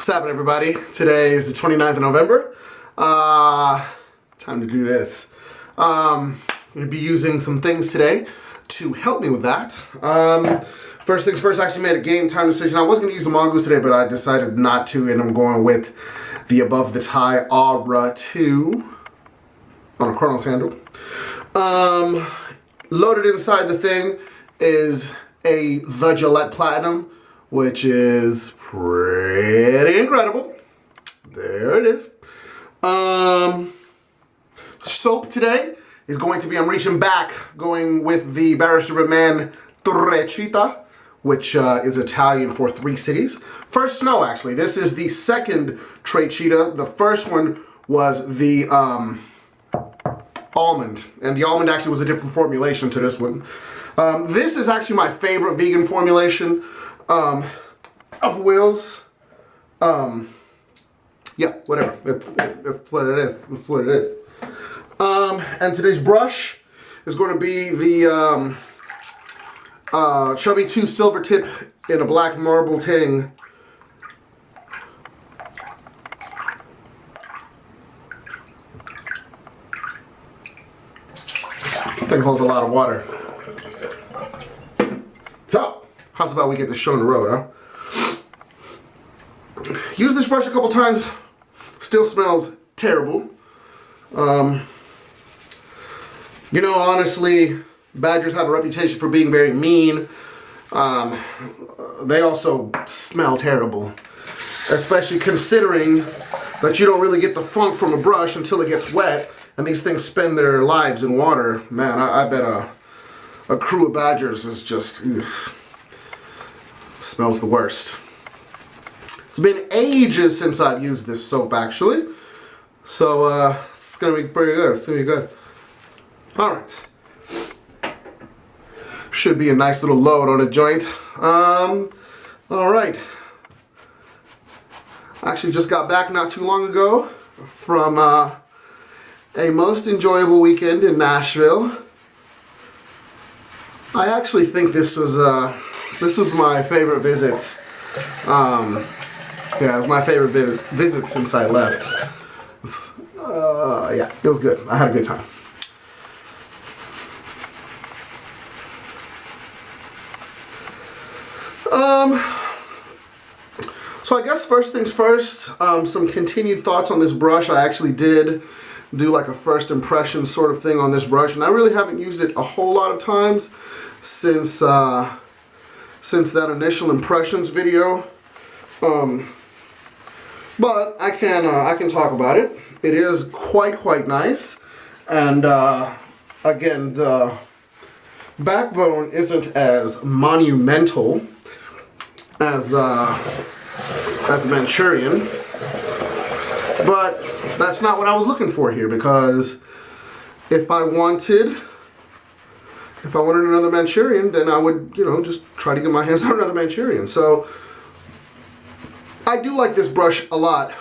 What's happening, everybody? Today is the 29th of November. Time to do this. I'm going to be using some things today to help me with that. First things first, I actually made a game time decision. I was going to use the mongoose today, but I decided not to, and I'm going with the Above the Tie Aura 2 on a Kronos handle. Loaded inside the thing is the Gillette Platinum, which is pretty incredible. There it is. Soap today is going to be, I'm reaching back, going with the Barrister mann treget, which is Italian for 3 cities. First snow, actually. This is the second treget. The first one was the almond, and the almond actually was a different formulation to this one. This is actually my favorite vegan formulation of Will's. Yeah, whatever. That's what it is. That's what it is. And today's brush is going to be the Chubby 2 SiLVERTiP in a black marble ting. Thing holds a lot of water. So, how's about we get this show on the road, huh? Used this brush a couple times. Still smells terrible. You know, honestly, badgers have a reputation for being very mean. They also smell terrible. Especially considering that you don't really get the funk from a brush until it gets wet. And these things spend their lives in water. Man, I bet a crew of badgers is just, oof, smells the worst. It's been ages since I've used this soap, actually. So, it's going to be pretty good. It's going to be good. Alright. Should be a nice little load on a joint. Alright. Actually just got back not too long ago from a most enjoyable weekend in Nashville. I actually think this was my favorite visit. Yeah, it was my favorite visit since I left. Yeah, it was good. I had a good time. So I guess first things first, some continued thoughts on this brush. I actually did do like a first impression sort of thing on this brush, and I really haven't used it a whole lot of times since that initial impressions video. But I can talk about it. It is quite nice, and again, the backbone isn't as monumental as the Manchurian, but that's not what I was looking for here, because if I wanted another Manchurian, then I would, you know, just try to get my hands on another Manchurian. So I do like this brush a lot.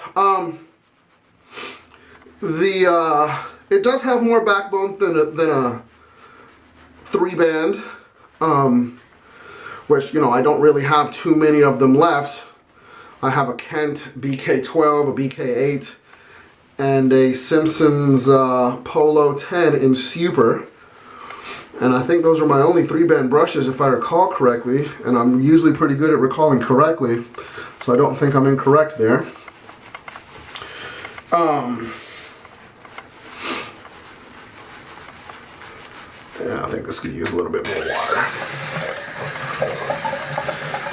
It does have more backbone than a 3-band, which, you know, I don't really have too many of them left. I have a Kent BK12, a BK8, and a Simpson's Polo 10 in Super. And I think those are my only 3-band brushes, if I recall correctly. And I'm usually pretty good at recalling correctly, so I don't think I'm incorrect there. Yeah, I think this could use a little bit more water.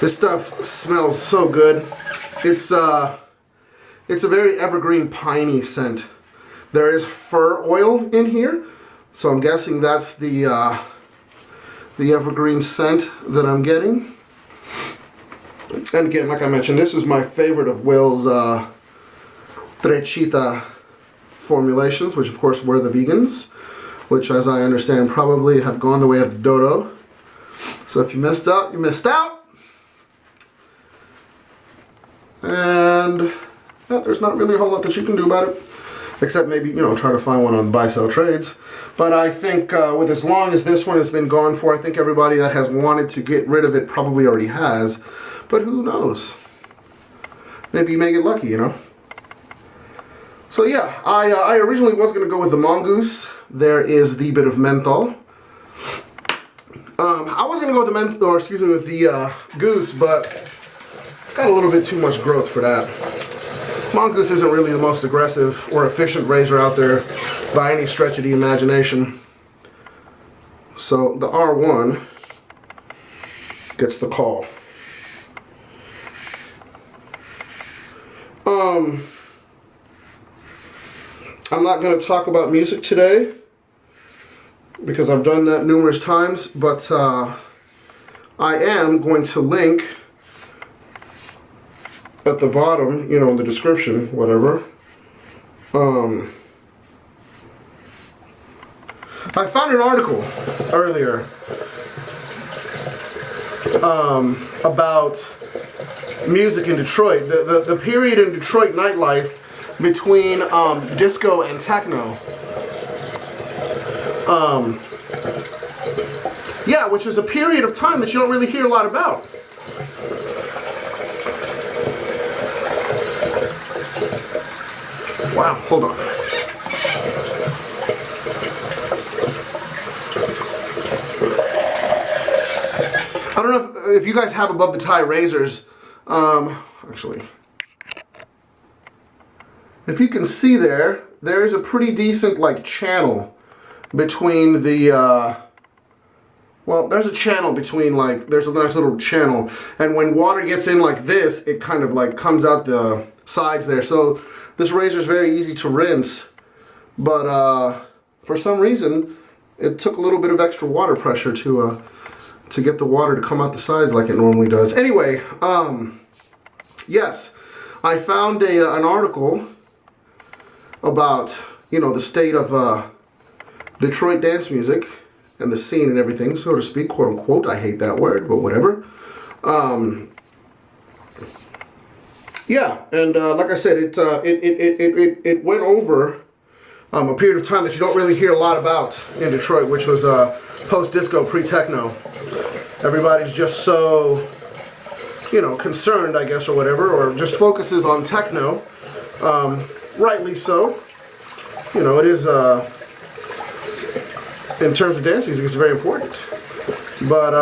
This stuff smells so good. It's a very evergreen piney scent. There is fir oil in here, so I'm guessing that's the evergreen scent that I'm getting. And again, like I mentioned, this is my favorite of Will's treget formulations, which of course were the vegans, which, as I understand, probably have gone the way of dodo. So if you missed out, you missed out. And yeah, there's not really a whole lot that you can do about it, except maybe, you know, try to find one on buy-sell trades. But I think with as long as this one has been gone for, I think everybody that has wanted to get rid of it probably already has. But who knows? maybe you may get lucky, you know. So yeah, I originally was going to go with the mongoose. There is the bit of menthol. I was going to go with the with the goose, but got a little bit too much growth for that. Mongoose isn't really the most aggressive or efficient razor out there by any stretch of the imagination. So the R1 gets the call. I'm not going to talk about music today because I've done that numerous times, but I am going to link at the bottom, you know, in the description, whatever. I found an article earlier about music in Detroit, the period in Detroit nightlife between disco and techno. Yeah, which is a period of time that you don't really hear a lot about. Wow, hold on. I don't know if you guys have above the tie razors. Actually, if you can see there's a pretty decent like channel between the well, there's a channel between, like, there's a nice little channel, and when water gets in like this, it kind of like comes out the sides there. So this razor is very easy to rinse, but for some reason it took a little bit of extra water pressure to get the water to come out the sides like it normally does. Anyway, yes, I found an article about, you know, the state of Detroit dance music and the scene and everything, so to speak, quote unquote. I hate that word, but whatever. Yeah, and like I said, it went over a period of time that you don't really hear a lot about in Detroit, which was post-disco, pre-techno. Everybody's just so, you know, concerned, I guess, or whatever, or just focuses on techno. Rightly so. You know, it is, in terms of dance music, it's very important. But,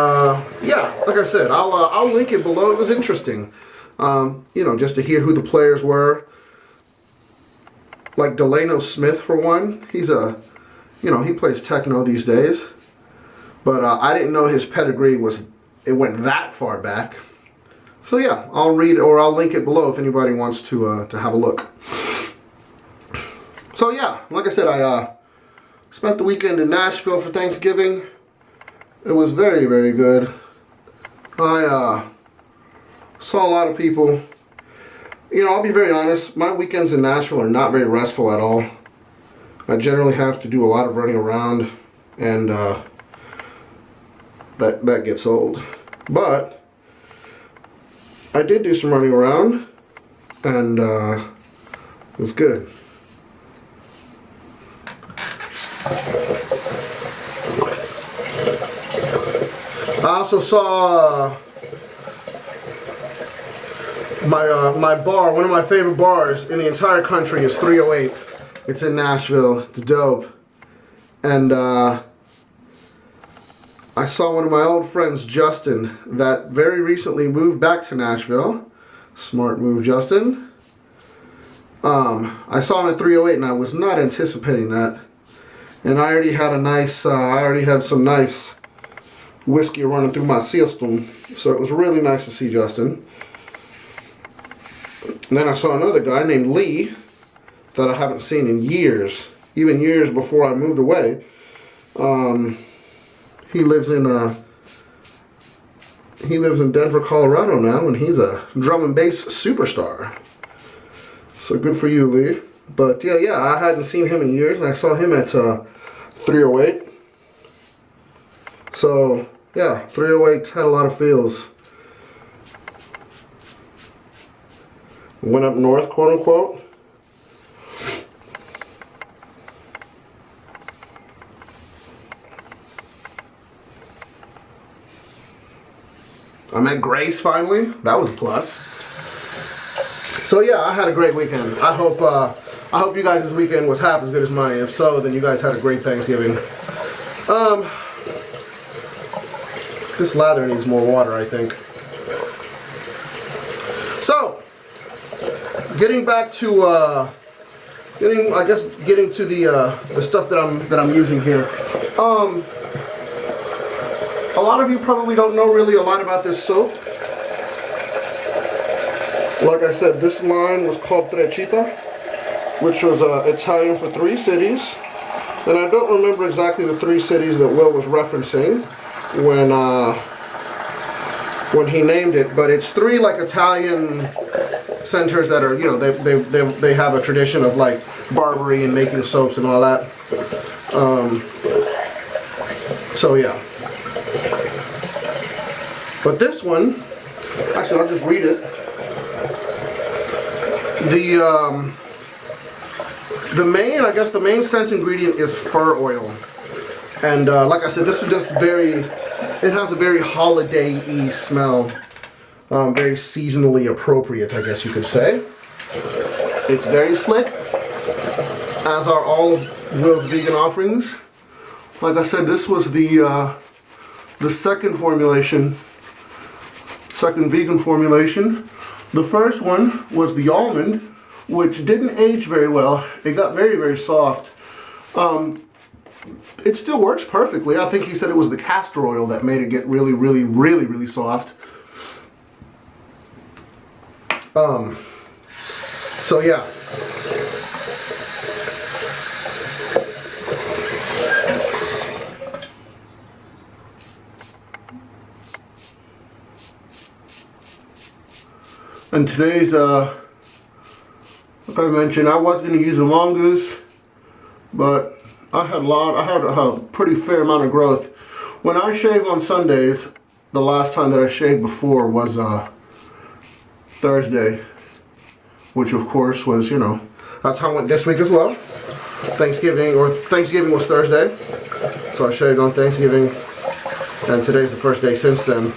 yeah, like I said, I'll link it below. It was interesting, you know, just to hear who the players were. Like Delano Smith, for one. He's you know, he plays techno these days. But I didn't know his pedigree it went that far back. So yeah, I'll read, or I'll link it below if anybody wants to have a look. So yeah, like I said, I spent the weekend in Nashville for Thanksgiving. It was very, very good. I saw a lot of people. You know, I'll be very honest, my weekends in Nashville are not very restful at all. I generally have to do a lot of running around, and that gets old. But I did do some running around, and it was good. I also saw my bar, one of my favorite bars in the entire country is 308. It's in Nashville. It's dope. And I saw one of my old friends, Justin, that very recently moved back to Nashville. Smart move, Justin. I saw him at 308 and I was not anticipating that. And I already had some nice whiskey running through my system, so it was really nice to see Justin. And then I saw another guy named Lee that I haven't seen in years, even years before I moved away. He lives in Denver, Colorado now, and he's a drum and bass superstar. So good for you, Lee. But yeah, I hadn't seen him in years, and I saw him at 308. So yeah, 308 had a lot of feels. Went up north, quote unquote. I met Grace finally. That was a plus. So yeah, I had a great weekend. I hope you guys' weekend was half as good as mine. If so, then you guys had a great Thanksgiving. This lather needs more water, I think. So, getting back to getting to the stuff that I'm using here. A lot of you probably don't know really a lot about this soap. Like I said, this line was called treget, which was Italian for 3 cities. And I don't remember exactly the 3 cities that Will was referencing when he named it, but it's 3 like Italian centers that are, you know, they have a tradition of like Barbary and making soaps and all that. So yeah. But this one, actually I'll just read it. The main scent ingredient is fir oil. And like I said, this is just it has a very holiday-y smell. Very seasonally appropriate, I guess you could say. It's very slick, as are all of Will's vegan offerings. Like I said, this was the second vegan formulation. The first one was the almond, which didn't age very well. It got very, very soft. It still works perfectly. I think he said it was the castor oil that made it get really, really, really, really soft. So yeah. And today's, like I mentioned, I was going to use a mongoose, but I had a pretty fair amount of growth. When I shave on Sundays, the last time that I shaved before was Thursday, which of course was, you know, that's how it went this week as well. Thanksgiving was Thursday, so I shaved on Thanksgiving, and today's the first day since then.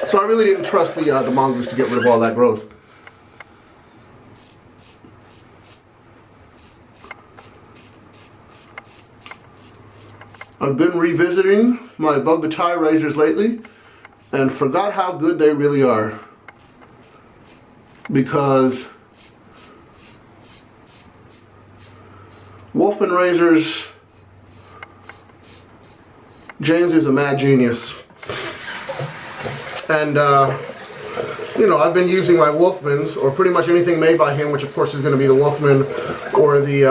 So I really didn't trust the mongoose to get rid of all that growth. I've been revisiting my above the tie razors lately and forgot how good they really are. Because Wolfman razors, James is a mad genius. And, you know, I've been using my Wolfmans, or pretty much anything made by him, which of course is going to be the Wolfman or the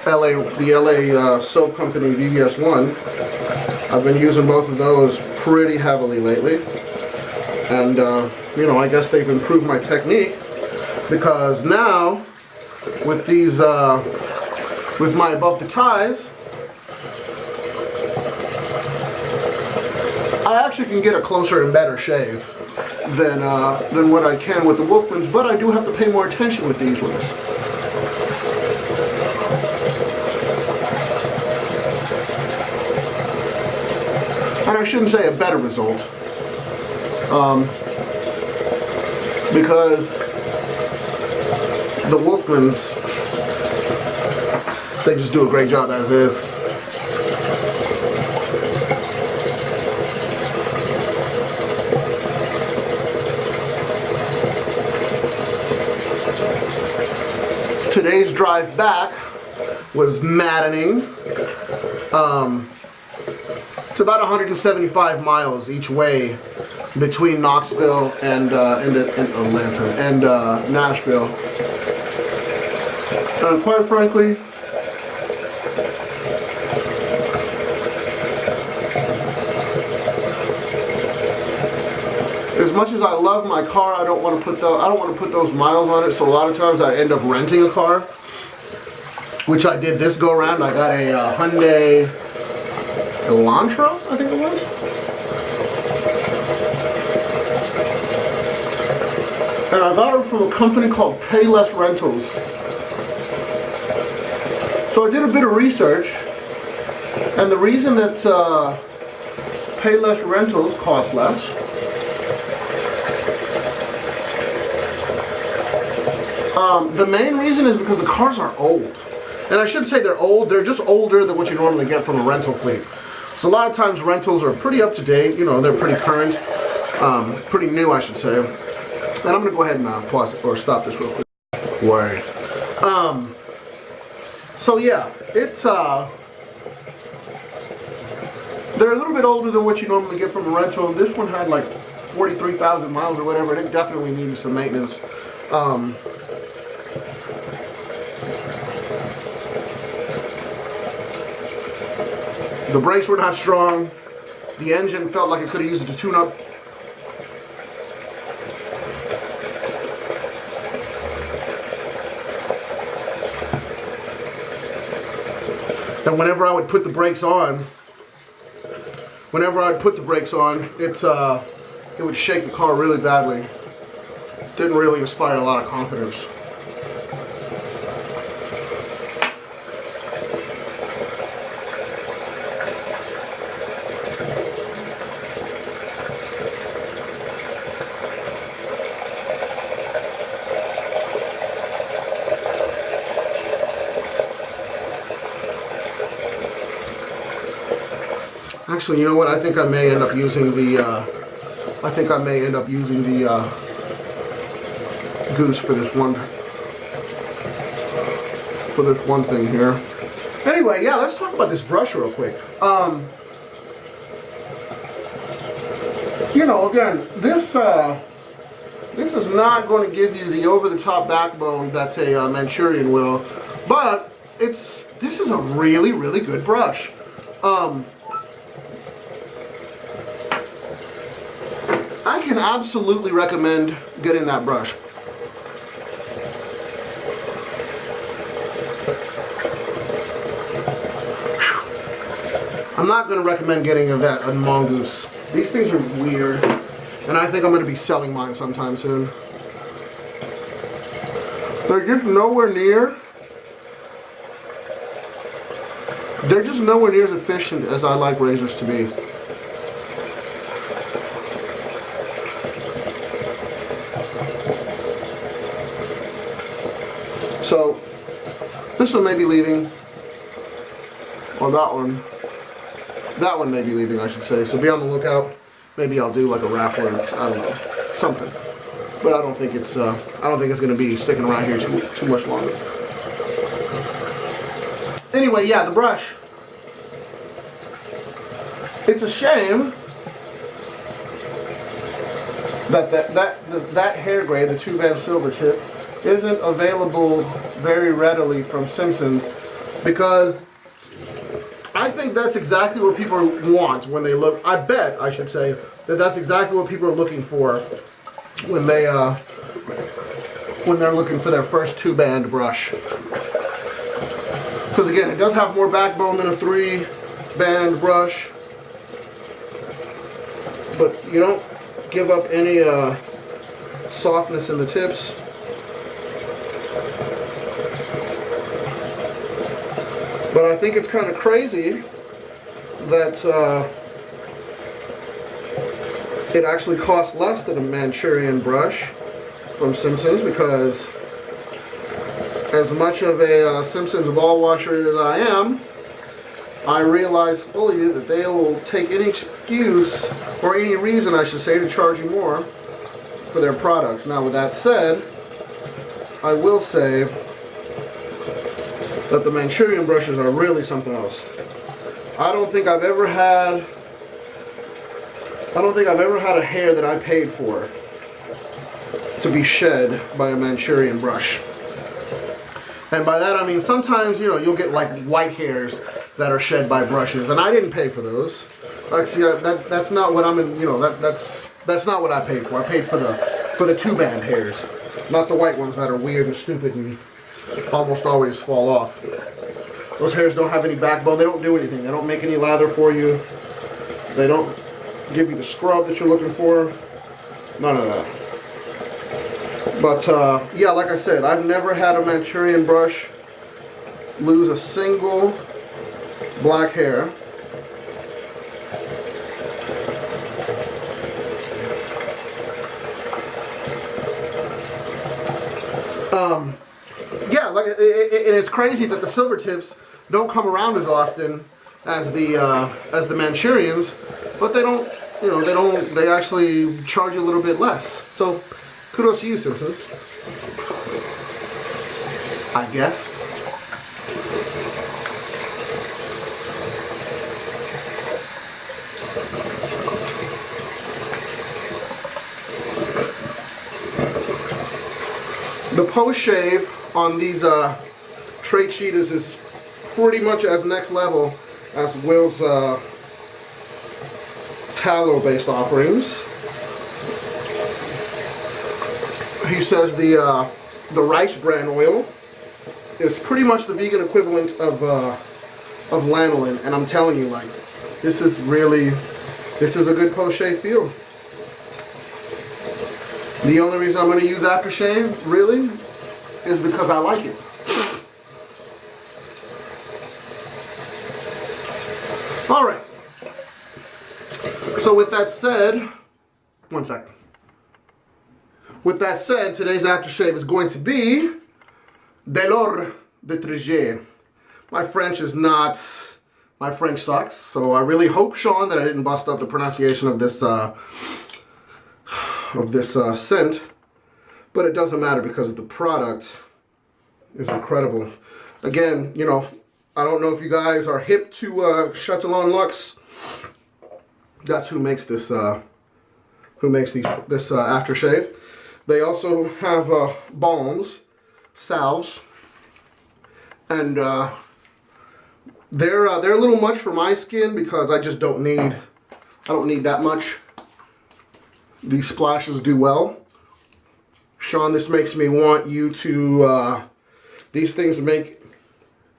LA soap company VVS1. I've been using both of those pretty heavily lately. And, you know, I guess they've improved my technique, because now, with these, with my above the ties, I actually can get a closer and better shave than what I can with the Wolfmans, but I do have to pay more attention with these ones. And I shouldn't say a better result, because the Wolfmans, they just do a great job as is. Today's drive back was maddening. It's about 175 miles each way between Knoxville and Atlanta and Nashville. And quite frankly, as much as I love my car, I don't want to put those miles on it. So a lot of times I end up renting a car, which I did this go around. I got a Hyundai Elantra, I think it was. And I got it from a company called Payless Rentals. So I did a bit of research, and the reason that Payless Rentals cost less The main reason is because the cars are old. And I shouldn't say they're old, they're just older than what you normally get from a rental fleet. So a lot of times rentals are pretty up to date, you know, they're pretty current, pretty new I should say. And I'm gonna go ahead and pause or stop this real quick. Word. So yeah, it's they're a little bit older than what you normally get from a rental. This one had like 43,000 miles or whatever, and it definitely needed some maintenance. The brakes were not strong. The engine felt like it could have used a tune-up. And whenever I would put the brakes on, it would shake the car really badly. Didn't really inspire a lot of confidence. Actually, you know what? I think I may end up using the goose for this one thing here. Anyway, yeah, let's talk about this brush real quick. You know, again, this is not going to give you the over-the-top backbone that a Manchurian will, but this is a really, really good brush. I can absolutely recommend getting that brush. I'm not going to recommend getting a mongoose. These things are weird, and I think I'm going to be selling mine sometime soon. They're just nowhere near. They're just nowhere near as efficient as I like razors to be. So, this one may be leaving, or that one may be leaving, I should say. So be on the lookout. Maybe I'll do like a raffle or I don't know, something. But I don't think it's going to be sticking around here too much longer. Anyway, yeah, the brush. It's a shame that hair grade, the 2-band SiLVERTiP, isn't available very readily from Simpson's, because I think that's exactly what people want when they look. I bet, I should say, that's exactly what people are looking for when they're looking for their first 2-band brush. Because again, it does have more backbone than a 3-band brush, but you don't give up any softness in the tips. But I think it's kind of crazy that it actually costs less than a Manchurian brush from Simpson's, because as much of a Simpson's ball washer as I am, I realize fully that they will take any excuse, or any reason I should say, to charge you more for their products. Now with that said, I will say that the Manchurian brushes are really something else. I don't think I've ever had a hair that I paid for to be shed by a Manchurian brush. And by that I mean sometimes, you know, you'll get like white hairs that are shed by brushes, and I didn't pay for those. Like, see, that's not what I'm in. You know, that's not what I paid for. I paid for the 2-band hairs, not the white ones that are weird and stupid and almost always fall off. Those hairs don't have any backbone. They don't do anything. They don't make any lather for you. They don't give you the scrub that you're looking for. None of that. But yeah, like I said, I've never had a Manchurian brush lose a single black hair. Yeah, like and it's crazy that the SiLVERTiPs don't come around as often as the Manchurians, but they don't, you know, they actually charge you a little bit less. So kudos to you, Simpsons. I guess. The post shave on these tray cheetahs is pretty much as next level as Will's tallow based offerings. He says the rice bran oil is pretty much the vegan equivalent of lanolin, and I'm telling you, like, this is a good post shave feel. The only reason I'm going to use aftershave, really, is because I like it. Alright. So with that said, one second. With that said, today's aftershave is going to be delor de treget. My French is not, my French sucks, so I really hope, Sean, that I didn't bust up the pronunciation of this scent, but it doesn't matter because the product is incredible. Again, you know, I don't know if you guys are hip to Chatillon Luxe. That's who makes this aftershave. They also have balms, salves, and they're a little much for my skin because I just don't need that much. These splashes do well. Sean, this makes me want you to, these things make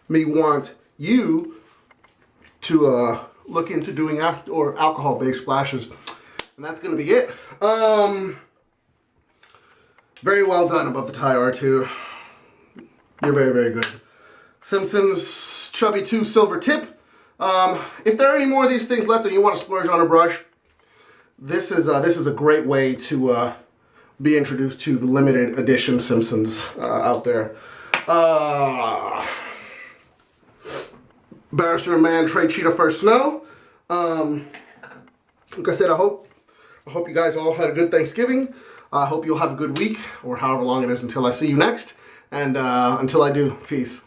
me want you to look into doing alcohol-based splashes. And that's going to be it. Very well done above the tie R2. You're very, very good. Simpson's Chubby 2 SiLVERTiP. If there are any more of these things left and you want to splurge on a brush, this is a great way to be introduced to the limited edition Simpsons out there. Barrister and Mann Trade Cheetah First Snow. Like I said, I hope you guys all had a good Thanksgiving. I hope you'll have a good week, or however long it is until I see you next. And until I do, peace.